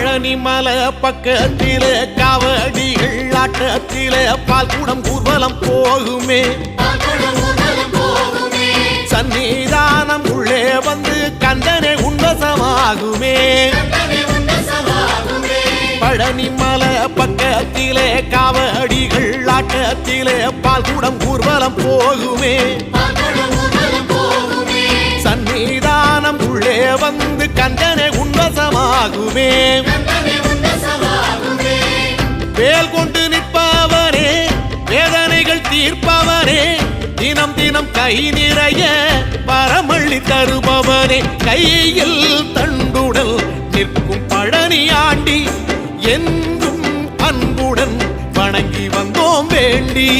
பழனி மலை பக்கத்திலே காவடிகள் ஆட்டத்திலே பால் குடம் ஊர்வலம் போகுமே சன்னிதானம் உள்ளே வந்து கந்தனே உன்வசமாகுமே பழனி மலை பக்கத்திலே காவடிகள் ஆட்டத்திலே பால் குடம் ஊர்வலம் போகுமே சன்னிதானம் உள்ளே வந்து கந்தனே உன்வசமாகுமே வேல் கொண்டு நிற்பவனே வேதனைகள் தீர்ப்பவனே தினம் தினம் கை நிறைய பரமள்ளி தருபவனே கையில் தண்டுடல் நிற்கும் பழனி ஆண்டி என்றும் அன்புடன் வணங்கி வந்தோம் வேண்டி